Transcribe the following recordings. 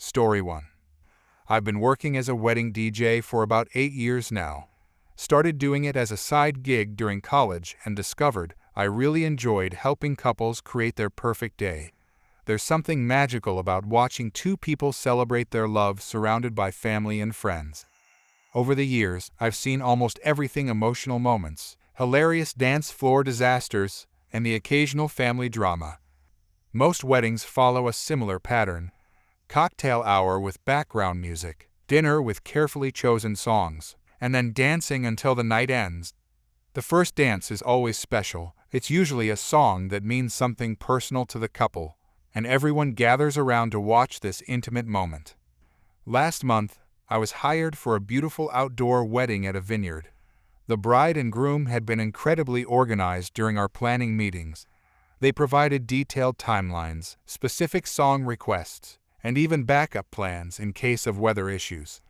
Story 1. I've been working as a wedding DJ for about 8 years now. Started doing it as a side gig during college and discovered I really enjoyed helping couples create their perfect day. There's something magical about watching two people celebrate their love surrounded by family and friends. Over the years, I've seen almost everything: emotional moments, hilarious dance floor disasters, and the occasional family drama. Most weddings follow a similar pattern: cocktail hour with background music, dinner with carefully chosen songs, and then dancing until the night ends. The first dance is always special. It's usually a song that means something personal to the couple, and everyone gathers around to watch this intimate moment. Last month, I was hired for a beautiful outdoor wedding at a vineyard. The bride and groom had been incredibly organized during our planning meetings. They provided detailed timelines, specific song requests, and even backup plans in case of weather issues.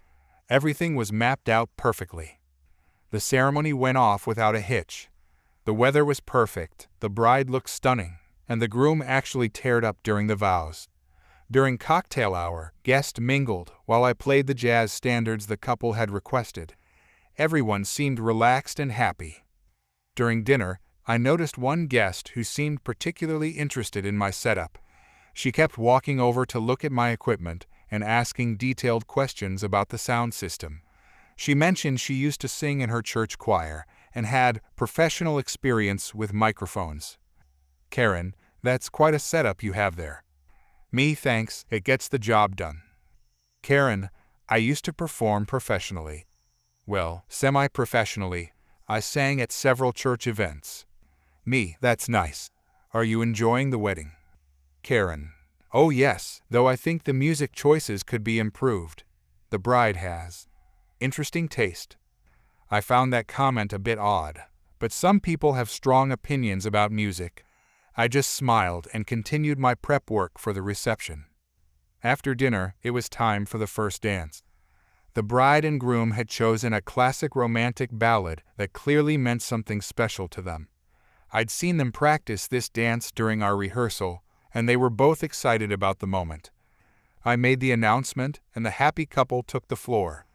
Everything was mapped out perfectly. The ceremony went off without a hitch. The weather was perfect, the bride looked stunning, and the groom actually teared up during the vows. During cocktail hour, guests mingled while I played the jazz standards the couple had requested. Everyone seemed relaxed and happy. During dinner, I noticed one guest who seemed particularly interested in my setup. She kept walking over to look at my equipment and asking detailed questions about the sound system. She mentioned she used to sing in her church choir and had professional experience with microphones. "Karen, that's quite a setup you have there." "Me, thanks, it gets the job done." "Karen, I used to perform professionally. Well, semi-professionally. I sang at several church events." "Me, that's nice. Are you enjoying the wedding?" Karen, "Oh yes, though I think the music choices could be improved. The bride has interesting taste." I found that comment a bit odd, but some people have strong opinions about music. I just smiled and continued my prep work for the reception. After dinner, it was time for the first dance. The bride and groom had chosen a classic romantic ballad that clearly meant something special to them. I'd seen them practice this dance during our rehearsal, and they were both excited about the moment. I made the announcement, and the happy couple took the floor.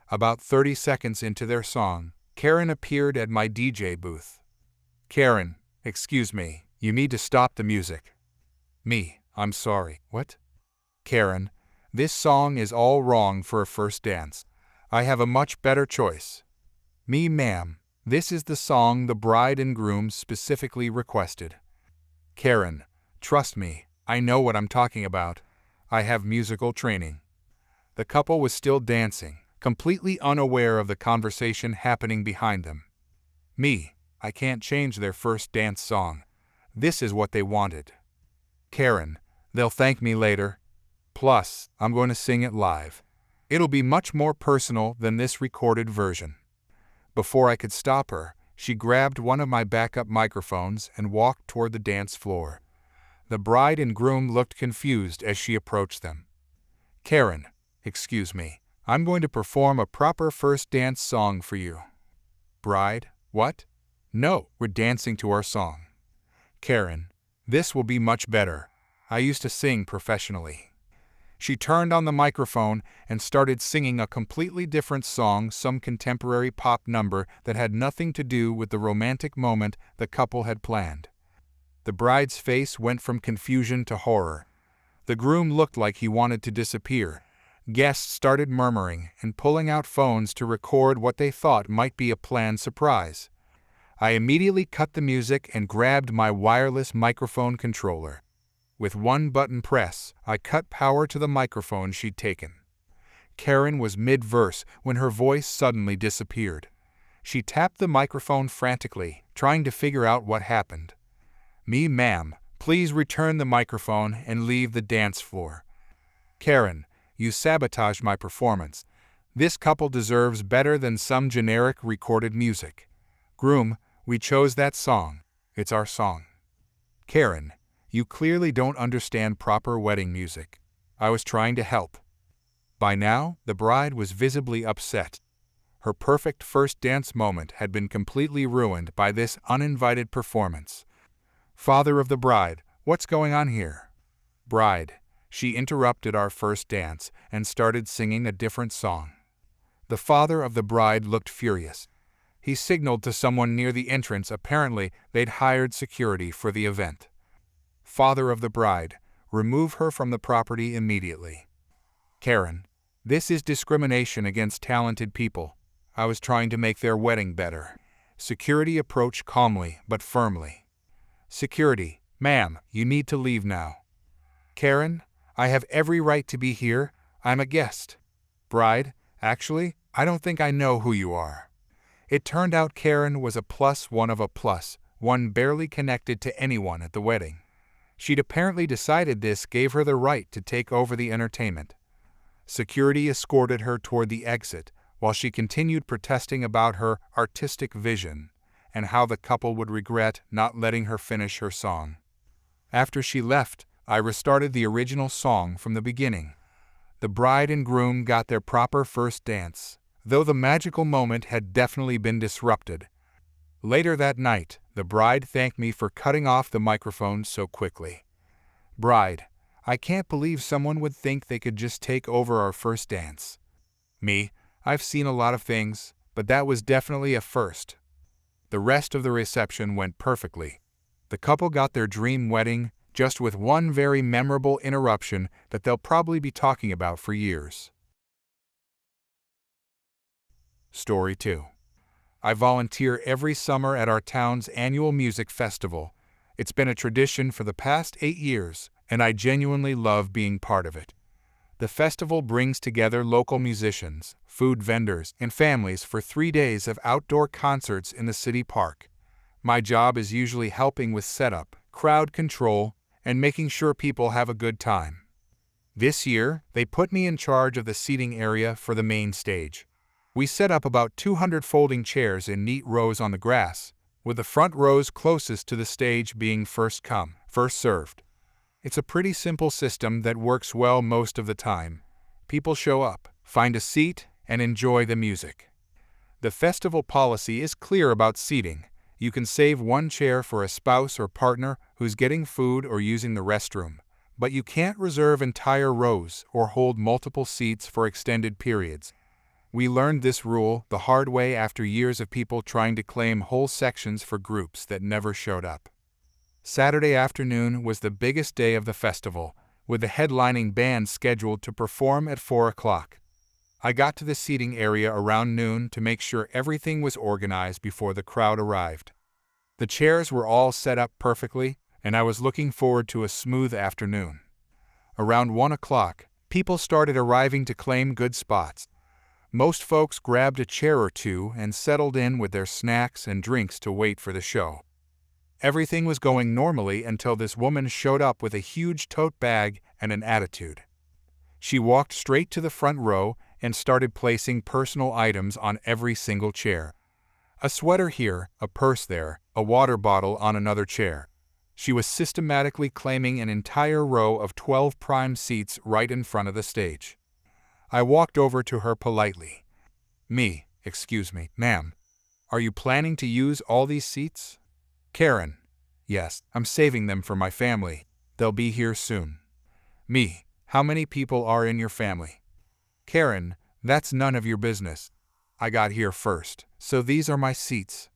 About 30 seconds into their song, Karen appeared at my DJ booth. "Karen, excuse me, you need to stop the music." "Me, I'm sorry, what?" "Karen, this song is all wrong for a first dance. I have a much better choice." "Me, ma'am, this is the song the bride and groom specifically requested." "Karen, trust me, I know what I'm talking about. I have musical training." The couple was still dancing, completely unaware of the conversation happening behind them. "Me, I can't change their first dance song. This is what they wanted." "Karen, they'll thank me later. Plus, I'm going to sing it live. It'll be much more personal than this recorded version." Before I could stop her, she grabbed one of my backup microphones and walked toward the dance floor. The bride and groom looked confused as she approached them. "Karen, excuse me, I'm going to perform a proper first dance song for you." "Bride, what?" "No, we're dancing to our song." "Karen, this will be much better. I used to sing professionally." She turned on the microphone and started singing a completely different song, some contemporary pop number that had nothing to do with the romantic moment the couple had planned. The bride's face went from confusion to horror. The groom looked like he wanted to disappear. Guests started murmuring and pulling out phones to record what they thought might be a planned surprise. I immediately cut the music and grabbed my wireless microphone controller. With one button press, I cut power to the microphone she'd taken. Karen was mid-verse when her voice suddenly disappeared. She tapped the microphone frantically, trying to figure out what happened. "Me, ma'am, please return the microphone and leave the dance floor." "Karen, you sabotaged my performance. This couple deserves better than some generic recorded music." "Groom, we chose that song. It's our song." "Karen, you clearly don't understand proper wedding music. I was trying to help." By now, the bride was visibly upset. Her perfect first dance moment had been completely ruined by this uninvited performance. "Father of the bride, what's going on here?" "Bride, She interrupted our first dance and started singing a different song. The father of the bride looked furious. He signaled to someone near the entrance. Apparently, they'd hired security for the event. Father of the bride, remove her from the property immediately. Karen, this is discrimination against talented people. I was trying to make their wedding better. Security approached calmly but firmly. Security, ma'am, you need to leave now. Karen, I have every right to be here. I'm a guest. Bride, actually, I don't think I know who you are. It turned out Karen was a +1 of a +1 barely connected to anyone at the wedding. She'd apparently decided this gave her the right to take over the entertainment. Security escorted her toward the exit while she continued protesting about her artistic vision and how the couple would regret not letting her finish her song. After she left, I restarted the original song from the beginning. The bride and groom got their proper first dance, though the magical moment had definitely been disrupted. Later that night, the bride thanked me for cutting off the microphone so quickly. Bride, I can't believe someone would think they could just take over our first dance. Me, I've seen a lot of things, but that was definitely a first. The rest of the reception went perfectly. The couple got their dream wedding, just with one very memorable interruption that they'll probably be talking about for years. Story 2. I volunteer every summer at our town's annual music festival. It's been a tradition for the past 8 years, and I genuinely love being part of it. The festival brings together local musicians, food vendors, and families for 3 days of outdoor concerts in the city park. My job is usually helping with setup, crowd control, and making sure people have a good time. This year, they put me in charge of the seating area for the main stage. We set up about 200 folding chairs in neat rows on the grass, with the front rows closest to the stage being first come, first served. It's a pretty simple system that works well most of the time. People show up, find a seat, and enjoy the music. The festival policy is clear about seating. You can save one chair for a spouse or partner who's getting food or using the restroom, but you can't reserve entire rows or hold multiple seats for extended periods. We learned this rule the hard way after years of people trying to claim whole sections for groups that never showed up. Saturday afternoon was the biggest day of the festival, with the headlining band scheduled to perform at 4 o'clock. I got to the seating area around noon to make sure everything was organized before the crowd arrived. The chairs were all set up perfectly, and I was looking forward to a smooth afternoon. Around 1 o'clock, people started arriving to claim good spots. Most folks grabbed a chair or two and settled in with their snacks and drinks to wait for the show. Everything was going normally until this woman showed up with a huge tote bag and an attitude. She walked straight to the front row and started placing personal items on every single chair. A sweater here, a purse there, a water bottle on another chair. She was systematically claiming an entire row of 12 prime seats right in front of the stage. I walked over to her politely. Excuse me, ma'am. Are you planning to use all these seats? Karen. Yes, I'm saving them for my family. They'll be here soon. How many people are in your family? Karen, that's none of your business. I got here first, so these are my seats.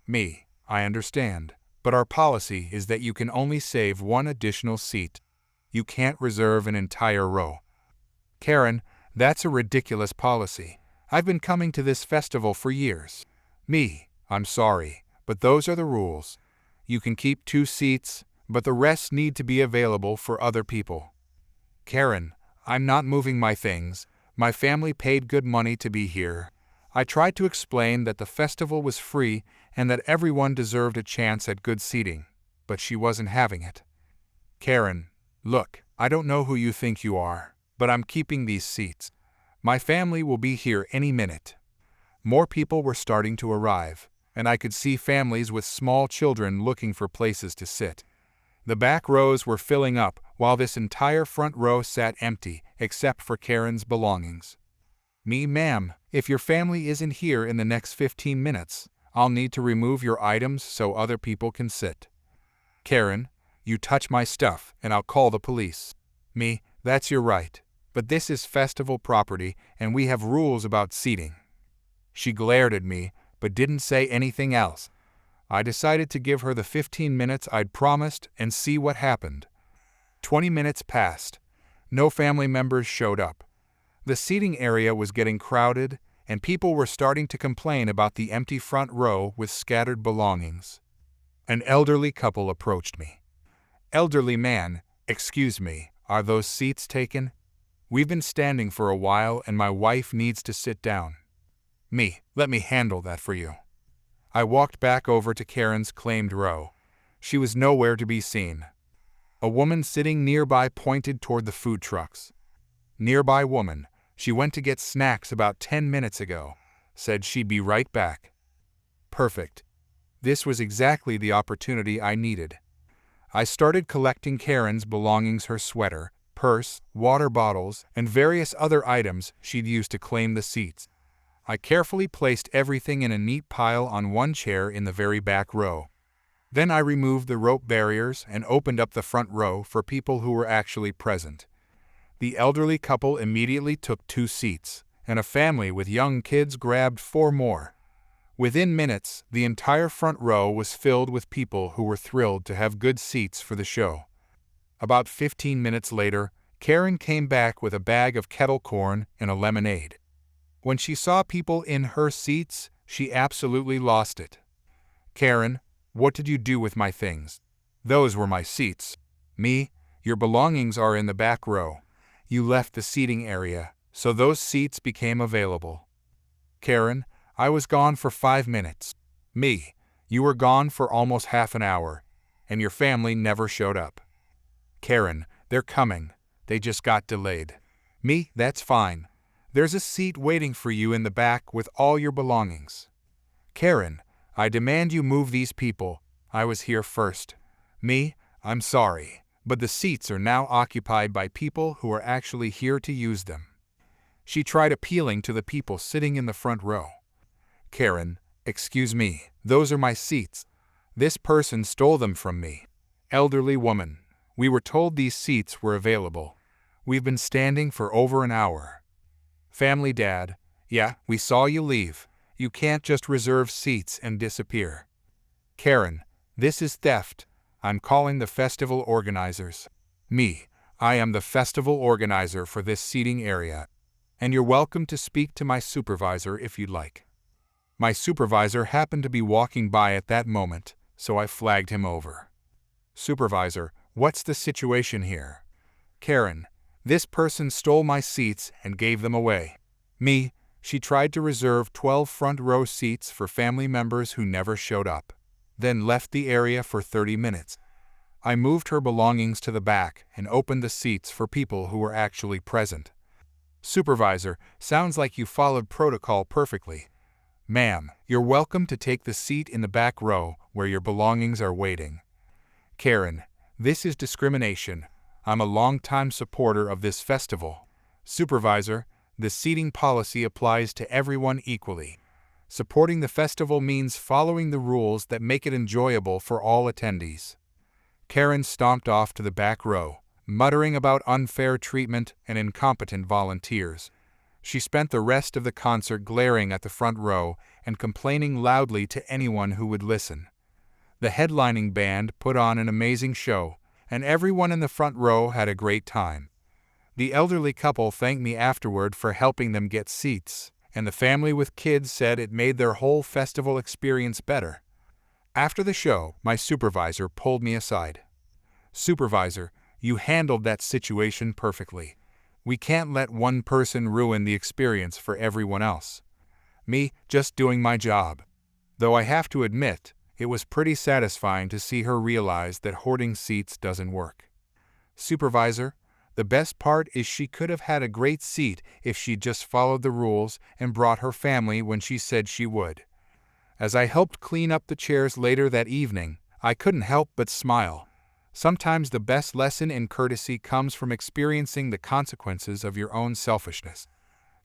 I understand, but our policy is that you can only save one additional seat. You can't reserve an entire row. Karen, that's a ridiculous policy. I've been coming to this festival for years. I'm sorry, but those are the rules. You can keep 2 seats, but the rest need to be available for other people. Karen, I'm not moving my things. My family paid good money to be here. I tried to explain that the festival was free and that everyone deserved a chance at good seating, but she wasn't having it. Karen, look, I don't know who you think you are, but I'm keeping these seats. My family will be here any minute. More people were starting to arrive, and I could see families with small children looking for places to sit. The back rows were filling up, while this entire front row sat empty, except for Karen's belongings. Ma'am, if your family isn't here in the next 15 minutes, I'll need to remove your items so other people can sit. Karen, you touch my stuff, and I'll call the police. That's your right. But this is festival property, and we have rules about seating. She glared at me, but didn't say anything else. I decided to give her the 15 minutes I'd promised and see what happened. 20 minutes passed. No family members showed up. The seating area was getting crowded, and people were starting to complain about the empty front row with scattered belongings. An elderly couple approached me. "Elderly man, excuse me, are those seats taken? We've been standing for a while and my wife needs to sit down." "Me, let me handle that for you." I walked back over to Karen's claimed row. She was nowhere to be seen. A woman sitting nearby pointed toward the food trucks. "Nearby woman, she went to get snacks about 10 minutes ago. Said she'd be right back." Perfect. This was exactly the opportunity I needed. I started collecting Karen's belongings, her sweater, purse, water bottles, and various other items she'd used to claim the seats. I carefully placed everything in a neat pile on one chair in the very back row. Then I removed the rope barriers and opened up the front row for people who were actually present. The elderly couple immediately took 2 seats, and a family with young kids grabbed 4 more. Within minutes, the entire front row was filled with people who were thrilled to have good seats for the show. About 15 minutes later, Karen came back with a bag of kettle corn and a lemonade. When she saw people in her seats, she absolutely lost it. "Karen, what did you do with my things?" "Those were my seats." "Me, your belongings are in the back row. You left the seating area, so those seats became available." "Karen, I was gone for 5 minutes." "Me, you were gone for almost half an hour, and your family never showed up." "Karen, they're coming. They just got delayed." "Me, that's fine. There's a seat waiting for you in the back with all your belongings." "Karen, I demand you move these people. I was here first." "Me, I'm sorry, but the seats are now occupied by people who are actually here to use them." She tried appealing to the people sitting in the front row. "Karen, excuse me, those are my seats. This person stole them from me." "Elderly woman, we were told these seats were available. We've been standing for over an hour." "Family dad, yeah, we saw you leave. You can't just reserve seats and disappear." "Karen, this is theft. I'm calling the festival organizers." "Me, I am the festival organizer for this seating area, and you're welcome to speak to my supervisor if you'd like." My supervisor happened to be walking by at that moment, so I flagged him over. "Supervisor, what's the situation here?" "Karen, this person stole my seats and gave them away." "Me, she tried to reserve 12 front row seats for family members who never showed up, then left the area for 30 minutes. I moved her belongings to the back and opened the seats for people who were actually present." "Supervisor, sounds like you followed protocol perfectly." "Ma'am, you're welcome to take the seat in the back row where your belongings are waiting." "Karen, this is discrimination. I'm a longtime supporter of this festival." "Supervisor, the seating policy applies to everyone equally. Supporting the festival means following the rules that make it enjoyable for all attendees." Karen stomped off to the back row, muttering about unfair treatment and incompetent volunteers. She spent the rest of the concert glaring at the front row and complaining loudly to anyone who would listen. The headlining band put on an amazing show, and everyone in the front row had a great time. The elderly couple thanked me afterward for helping them get seats, and the family with kids said it made their whole festival experience better. After the show, my supervisor pulled me aside. "Supervisor, you handled that situation perfectly. We can't let one person ruin the experience for everyone else." "Me, just doing my job." Though I have to admit, it was pretty satisfying to see her realize that hoarding seats doesn't work. "Supervisor, the best part is she could have had a great seat if she'd just followed the rules and brought her family when she said she would." As I helped clean up the chairs later that evening, I couldn't help but smile. Sometimes the best lesson in courtesy comes from experiencing the consequences of your own selfishness.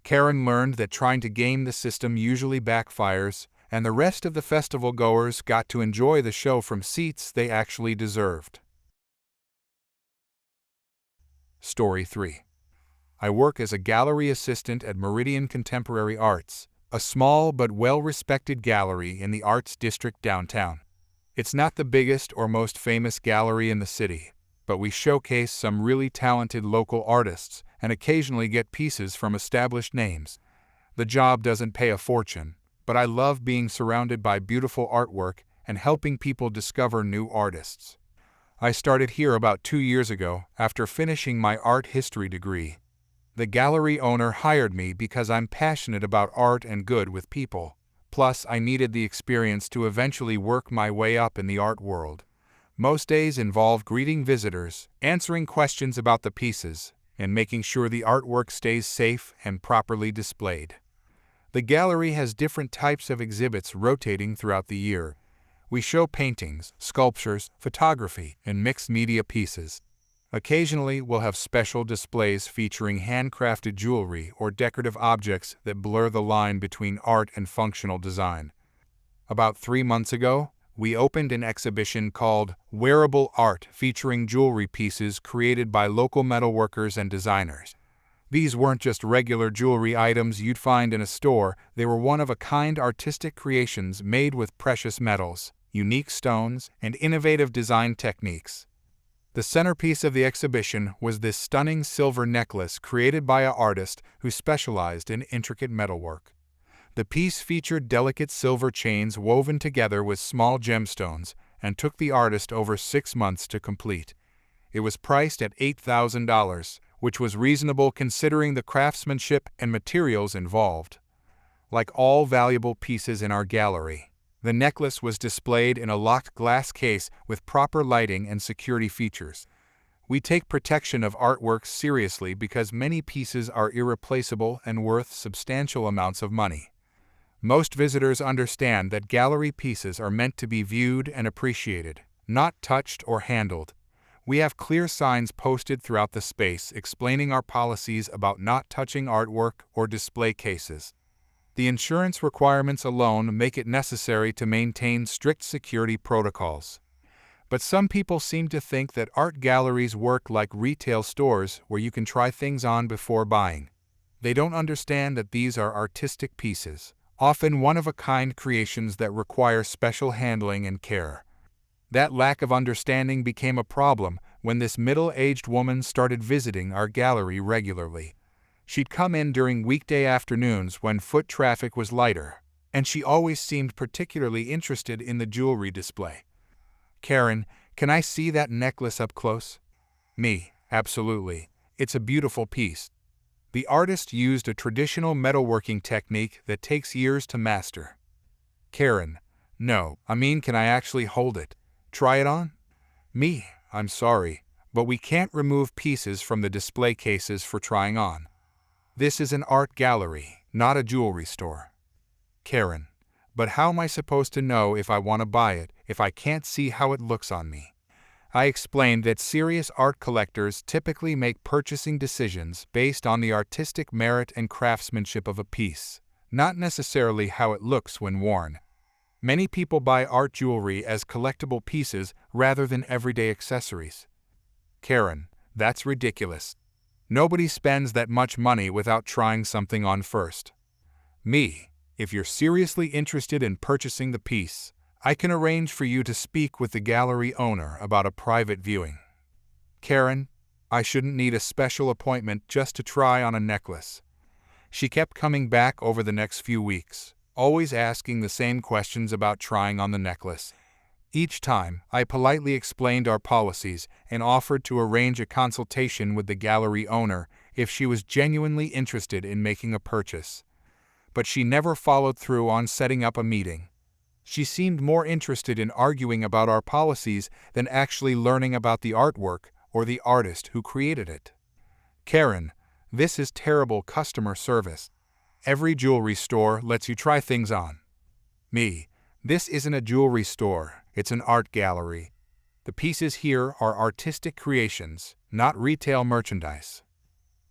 Karen learned that trying to game the system usually backfires, and the rest of the festival goers got to enjoy the show from seats they actually deserved. Story 3. I work as a gallery assistant at Meridian Contemporary Arts, a small but well-respected gallery in the Arts District downtown. It's not the biggest or most famous gallery in the city, but we showcase some really talented local artists and occasionally get pieces from established names. The job doesn't pay a fortune, but I love being surrounded by beautiful artwork and helping people discover new artists. I started here about 2 years ago after finishing my art history degree. The gallery owner hired me because I'm passionate about art and good with people. Plus, I needed the experience to eventually work my way up in the art world. Most days involve greeting visitors, answering questions about the pieces, and making sure the artwork stays safe and properly displayed. The gallery has different types of exhibits rotating throughout the year. We show paintings, sculptures, photography, and mixed media pieces. Occasionally, we'll have special displays featuring handcrafted jewelry or decorative objects that blur the line between art and functional design. About 3 months ago, we opened an exhibition called Wearable Art featuring jewelry pieces created by local metalworkers and designers. These weren't just regular jewelry items you'd find in a store, they were one-of-a-kind artistic creations made with precious metals, unique stones, and innovative design techniques. The centerpiece of the exhibition was this stunning silver necklace created by an artist who specialized in intricate metalwork. The piece featured delicate silver chains woven together with small gemstones and took the artist over 6 months to complete. It was priced at $8,000, which was reasonable considering the craftsmanship and materials involved. Like all valuable pieces in our gallery, the necklace was displayed in a locked glass case with proper lighting and security features. We take protection of artwork seriously because many pieces are irreplaceable and worth substantial amounts of money. Most visitors understand that gallery pieces are meant to be viewed and appreciated, not touched or handled. We have clear signs posted throughout the space explaining our policies about not touching artwork or display cases. The insurance requirements alone make it necessary to maintain strict security protocols. But some people seem to think that art galleries work like retail stores where you can try things on before buying. They don't understand that these are artistic pieces, often one-of-a-kind creations that require special handling and care. That lack of understanding became a problem when this middle-aged woman started visiting our gallery regularly. She'd come in during weekday afternoons when foot traffic was lighter, and she always seemed particularly interested in the jewelry display. "Karen, can I see that necklace up close?" Me, absolutely. It's a beautiful piece. The artist used a traditional metalworking technique that takes years to master. Karen, no, can I actually hold it? Try it on? Me, I'm sorry, but we can't remove pieces from the display cases for trying on. This is an art gallery, not a jewelry store. Karen, but how am I supposed to know if I want to buy it if I can't see how it looks on me? I explained that serious art collectors typically make purchasing decisions based on the artistic merit and craftsmanship of a piece, not necessarily how it looks when worn. Many people buy art jewelry as collectible pieces rather than everyday accessories. Karen, that's ridiculous. Nobody spends that much money without trying something on first. Me, if you're seriously interested in purchasing the piece, I can arrange for you to speak with the gallery owner about a private viewing. Karen, I shouldn't need a special appointment just to try on a necklace. She kept coming back over the next few weeks, always asking the same questions about trying on the necklace. Each time, I politely explained our policies and offered to arrange a consultation with the gallery owner if she was genuinely interested in making a purchase. But she never followed through on setting up a meeting. She seemed more interested in arguing about our policies than actually learning about the artwork or the artist who created it. Karen, this is terrible customer service. Every jewelry store lets you try things on. Me, this isn't a jewelry store. It's an art gallery. The pieces here are artistic creations, not retail merchandise.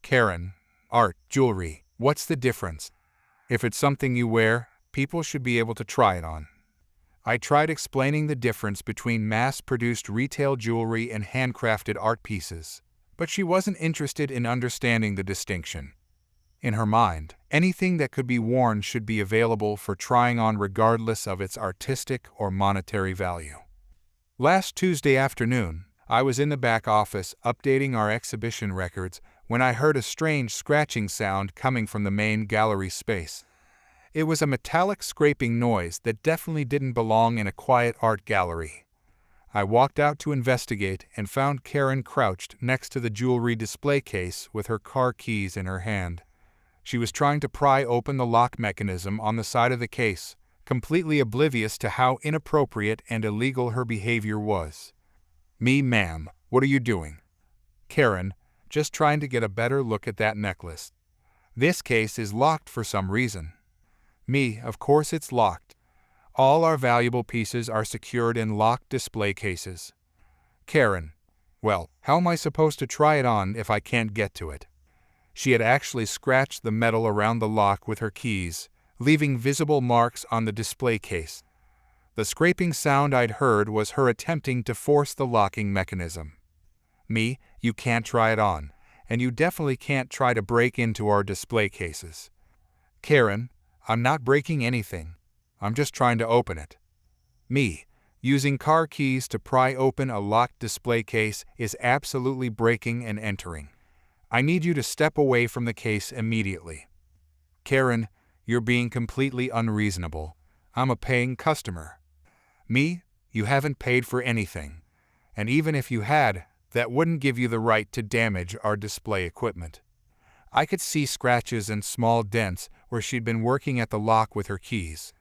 Karen, art, jewelry, what's the difference? If it's something you wear, people should be able to try it on. I tried explaining the difference between mass-produced retail jewelry and handcrafted art pieces, But she wasn't interested in understanding the distinction. In her mind, anything that could be worn should be available for trying on regardless of its artistic or monetary value. Last Tuesday afternoon, I was in the back office updating our exhibition records when I heard a strange scratching sound coming from the main gallery space. It was a metallic scraping noise that definitely didn't belong in a quiet art gallery. I walked out to investigate and found Karen crouched next to the jewelry display case with her car keys in her hand. She was trying to pry open the lock mechanism on the side of the case, completely oblivious to how inappropriate and illegal her behavior was. "Me, ma'am, what are you doing?" "Karen, just trying to get a better look at that necklace. This case is locked for some reason." "Me, of course it's locked. All our valuable pieces are secured in locked display cases." "Karen, well, how am I supposed to try it on if I can't get to it?" She had actually scratched the metal around the lock with her keys, leaving visible marks on the display case. The scraping sound I'd heard was her attempting to force the locking mechanism. "Me, you can't try it on, and you definitely can't try to break into our display cases." "Karen, I'm not breaking anything. I'm just trying to open it." "Me, using car keys to pry open a locked display case is absolutely breaking and entering. I need you to step away from the case immediately." "Karen, you're being completely unreasonable. I'm a paying customer." "Me, you haven't paid for anything. And even if you had, that wouldn't give you the right to damage our display equipment." I could see scratches and small dents where she'd been working at the lock with her keys.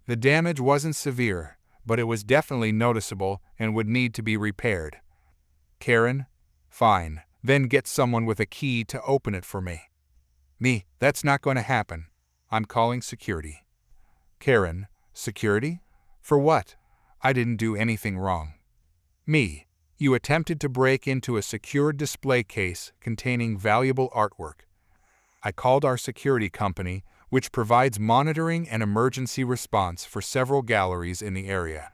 The damage wasn't severe, but it was definitely noticeable and would need to be repaired. "Karen, fine, then get someone with a key to open it for me." "Me, that's not going to happen. I'm calling security." "Karen, security? For what? I didn't do anything wrong." "Me, you attempted to break into a secured display case containing valuable artwork. I called our security company, which provides monitoring and emergency response for several galleries in the area.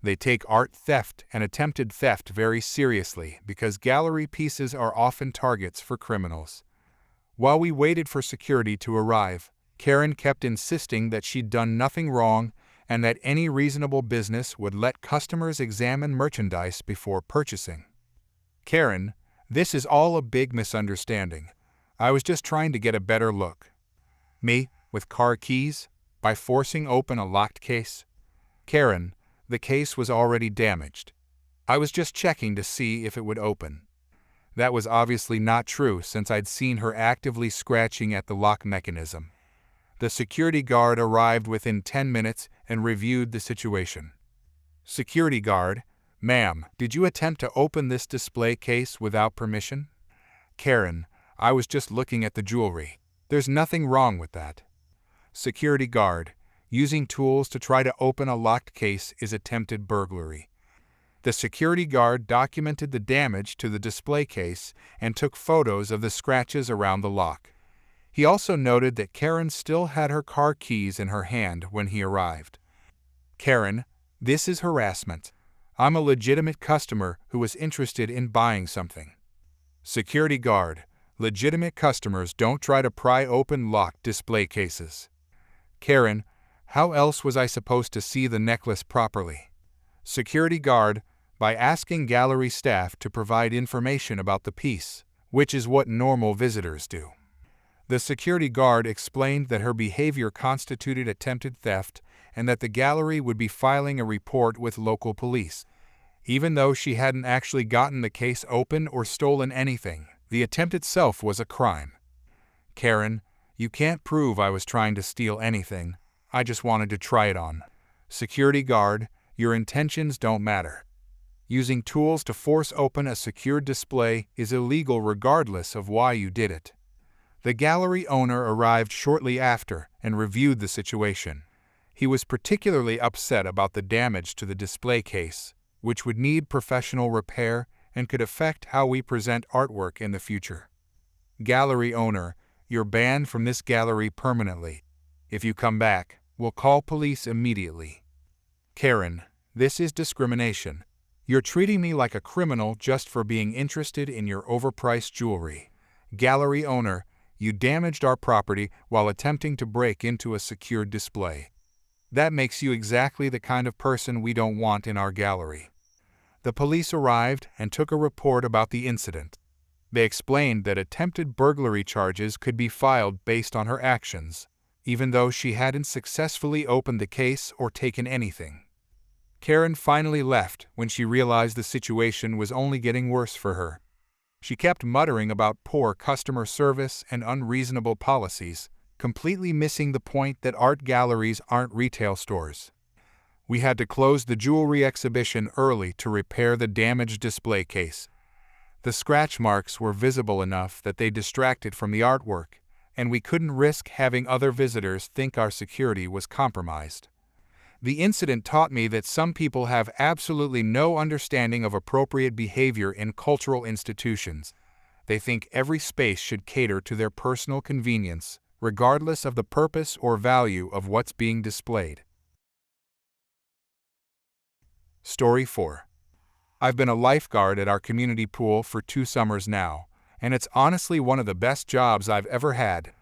They take art theft and attempted theft very seriously because gallery pieces are often targets for criminals. While we waited for security to arrive, Karen kept insisting that she'd done nothing wrong and that any reasonable business would let customers examine merchandise before purchasing." "Karen, this is all a big misunderstanding. I was just trying to get a better look." "Me, with car keys? By forcing open a locked case?" "Karen, the case was already damaged. I was just checking to see if it would open." That was obviously not true since I'd seen her actively scratching at the lock mechanism. The security guard arrived within 10 minutes and reviewed the situation. "Security guard, ma'am, did you attempt to open this display case without permission?" "Karen, I was just looking at the jewelry. There's nothing wrong with that." "Security guard, using tools to try to open a locked case is attempted burglary." The security guard documented the damage to the display case and took photos of the scratches around the lock. He also noted that Karen still had her car keys in her hand when he arrived. "Karen, this is harassment. I'm a legitimate customer who was interested in buying something." "Security guard, legitimate customers don't try to pry open locked display cases." "Karen, how else was I supposed to see the necklace properly?" "Security guard, by asking gallery staff to provide information about the piece, which is what normal visitors do." The security guard explained that her behavior constituted attempted theft and that the gallery would be filing a report with local police. Even though she hadn't actually gotten the case open or stolen anything, the attempt itself was a crime. "Karen, you can't prove I was trying to steal anything. I just wanted to try it on." "Security guard, your intentions don't matter. Using tools to force open a secured display is illegal regardless of why you did it." The gallery owner arrived shortly after and reviewed the situation. He was particularly upset about the damage to the display case, which would need professional repair and could affect how we present artwork in the future. "Gallery owner, you're banned from this gallery permanently. If you come back, we'll call police immediately." "Karen, this is discrimination. You're treating me like a criminal just for being interested in your overpriced jewelry. Gallery owner, you damaged our property while attempting to break into a secured display. That makes you exactly the kind of person we don't want in our gallery. The police arrived and took a report about the incident. They explained that attempted burglary charges could be filed based on her actions, even though she hadn't successfully opened the case or taken anything. Karen finally left when she realized the situation was only getting worse for her. She kept muttering about poor customer service and unreasonable policies, completely missing the point that art galleries aren't retail stores. We had to close the jewelry exhibition early to repair the damaged display case. The scratch marks were visible enough that they distracted from the artwork, and we couldn't risk having other visitors think our security was compromised. The incident taught me that some people have absolutely no understanding of appropriate behavior in cultural institutions. They think every space should cater to their personal convenience, regardless of the purpose or value of what's being displayed. Story 4. I've been a lifeguard at our community pool for 2 summers now, and it's honestly one of the best jobs I've ever had.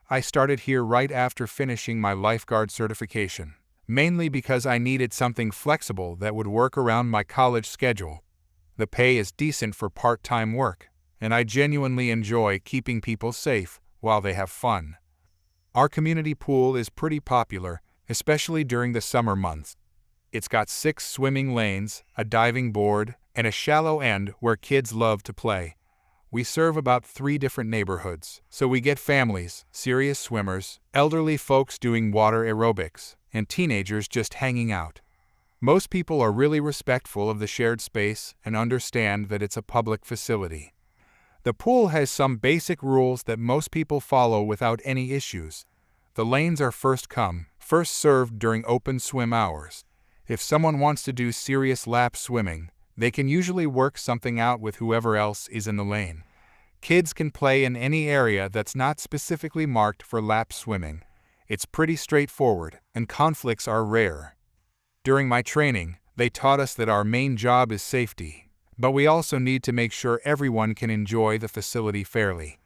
I started here right after finishing my lifeguard certification, mainly because I needed something flexible that would work around my college schedule. The pay is decent for part-time work, and I genuinely enjoy keeping people safe while they have fun. Our community pool is pretty popular, especially during the summer months. It's got 6 swimming lanes, a diving board, and a shallow end where kids love to play. We serve about 3 different neighborhoods, so we get families, serious swimmers, elderly folks doing water aerobics, and teenagers just hanging out. Most people are really respectful of the shared space and understand that it's a public facility. The pool has some basic rules that most people follow without any issues. The lanes are first come, first served during open swim hours. If someone wants to do serious lap swimming, they can usually work something out with whoever else is in the lane. Kids can play in any area that's not specifically marked for lap swimming. It's pretty straightforward, and conflicts are rare. During my training, they taught us that our main job is safety, but we also need to make sure everyone can enjoy the facility fairly.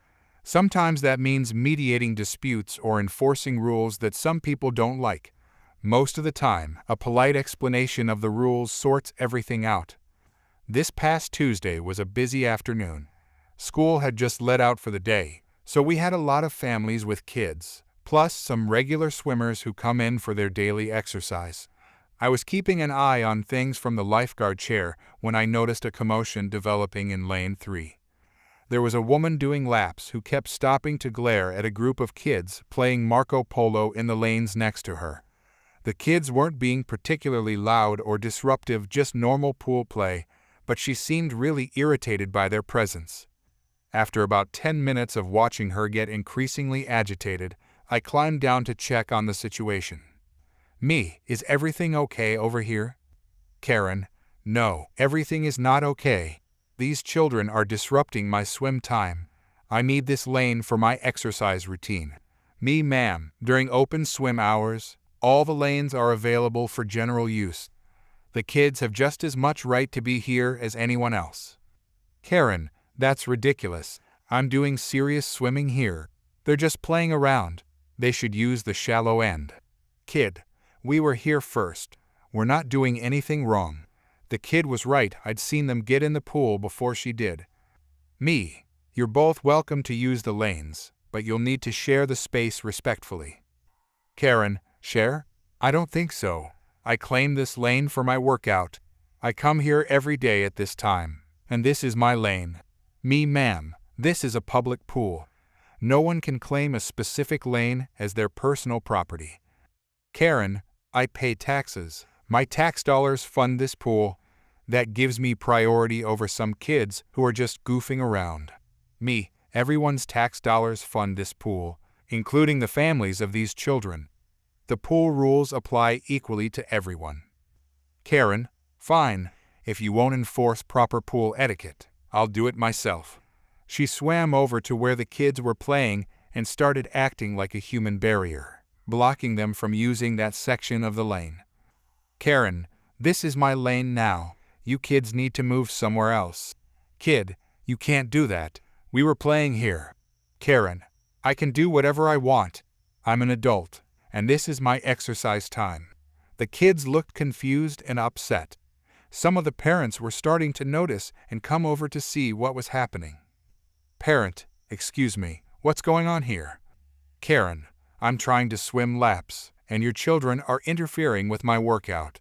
Sometimes that means mediating disputes or enforcing rules that some people don't like. Most of the time, a polite explanation of the rules sorts everything out. This past Tuesday was a busy afternoon. School had just let out for the day, so we had a lot of families with kids, plus some regular swimmers who come in for their daily exercise. I was keeping an eye on things from the lifeguard chair when I noticed a commotion developing in lane 3. There was a woman doing laps who kept stopping to glare at a group of kids playing Marco Polo in the lanes next to her. The kids weren't being particularly loud or disruptive, just normal pool play, but she seemed really irritated by their presence. After about 10 minutes of watching her get increasingly agitated, I climbed down to check on the situation. Me, is everything okay over here? Karen, no, everything is not okay. These children are disrupting my swim time. I need this lane for my exercise routine. Me, ma'am, during open swim hours, all the lanes are available for general use. The kids have just as much right to be here as anyone else. Karen, that's ridiculous. I'm doing serious swimming here. They're just playing around. They should use the shallow end. Kid, we were here first. We're not doing anything wrong. The kid was right. I'd seen them get in the pool before she did. Me, you're both welcome to use the lanes, but you'll need to share the space respectfully. Karen, share? I don't think so. I claim this lane for my workout. I come here every day at this time, and this is my lane. Me, ma'am, this is a public pool. No one can claim a specific lane as their personal property. Karen, I pay taxes. My tax dollars fund this pool. That gives me priority over some kids who are just goofing around. Me, everyone's tax dollars fund this pool, including the families of these children. The pool rules apply equally to everyone. Karen, fine. If you won't enforce proper pool etiquette, I'll do it myself. She swam over to where the kids were playing and started acting like a human barrier, blocking them from using that section of the lane. Karen, this is my lane now. You kids need to move somewhere else. Kid, you can't do that. We were playing here. Karen, I can do whatever I want. I'm an adult, and this is my exercise time. The kids looked confused and upset. Some of the parents were starting to notice and come over to see what was happening. Parent, excuse me, what's going on here? Karen, I'm trying to swim laps, and your children are interfering with my workout.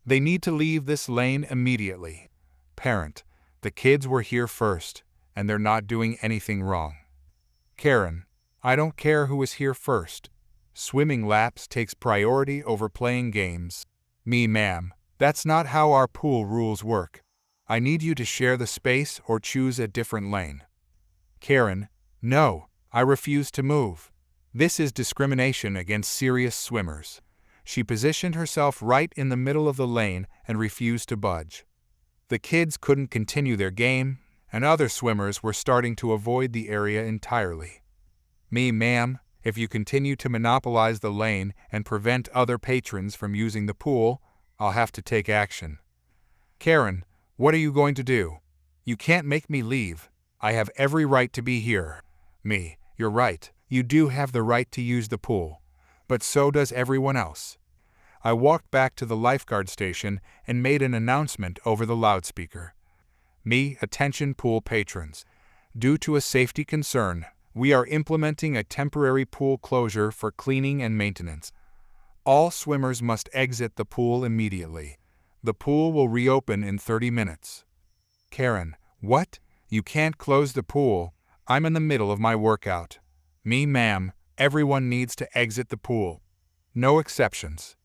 They need to leave this lane immediately. Parent, the kids were here first, and they're not doing anything wrong. Karen, I don't care who is here first. Swimming laps takes priority over playing games. Me, ma'am, that's not how our pool rules work. I need you to share the space or choose a different lane. Karen, no, I refuse to move. This is discrimination against serious swimmers. She positioned herself right in the middle of the lane and refused to budge. The kids couldn't continue their game, and other swimmers were starting to avoid the area entirely. Me, ma'am, if you continue to monopolize the lane and prevent other patrons from using the pool, I'll have to take action. Karen, what are you going to do? You can't make me leave. I have every right to be here. Me, you're right. You do have the right to use the pool. But so does everyone else. I walked back to the lifeguard station and made an announcement over the loudspeaker. Me, attention pool patrons. Due to a safety concern, we are implementing a temporary pool closure for cleaning and maintenance. All swimmers must exit the pool immediately. The pool will reopen in 30 minutes. Karen, what? You can't close the pool. I'm in the middle of my workout. Me, ma'am, everyone needs to exit the pool. No exceptions.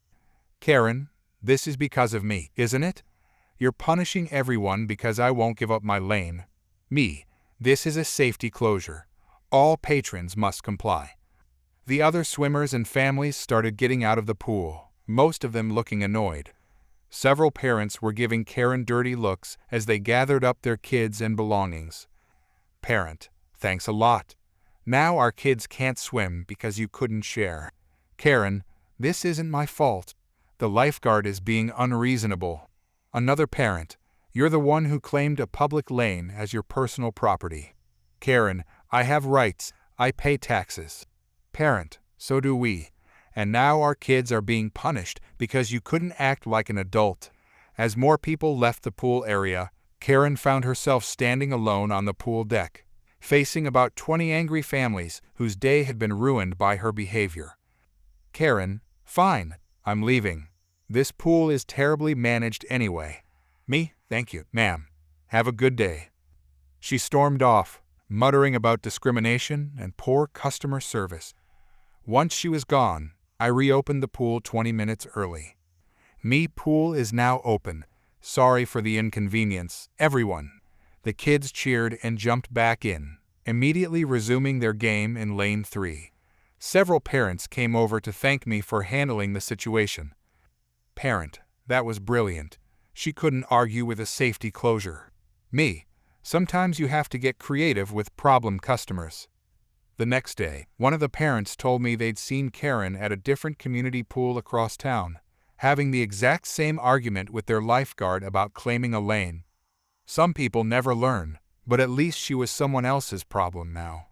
Karen, this is because of me, isn't it? You're punishing everyone because I won't give up my lane. Me, this is a safety closure. All patrons must comply. The other swimmers and families started getting out of the pool, most of them looking annoyed. Several parents were giving Karen dirty looks as they gathered up their kids and belongings. Parent, thanks a lot. Now our kids can't swim because you couldn't share. Karen, this isn't my fault. The lifeguard is being unreasonable. Another parent, you're the one who claimed a public lane as your personal property. Karen, I have rights. I pay taxes. Parent, so do we. And now our kids are being punished because you couldn't act like an adult. As more people left the pool area, Karen found herself standing alone on the pool deck, facing about 20 angry families whose day had been ruined by her behavior. Karen, fine, I'm leaving. This pool is terribly managed anyway. Me, thank you, ma'am. Have a good day. She stormed off, muttering about discrimination and poor customer service. Once she was gone, I reopened the pool 20 minutes early. Me, pool is now open. Sorry for the inconvenience, everyone. The kids cheered and jumped back in, immediately resuming their game in lane 3. Several parents came over to thank me for handling the situation. Parent, that was brilliant. She couldn't argue with a safety closure. Me, sometimes you have to get creative with problem customers. The next day, one of the parents told me they'd seen Karen at a different community pool across town, having the exact same argument with their lifeguard about claiming a lane. Some people never learn, but at least she was someone else's problem now.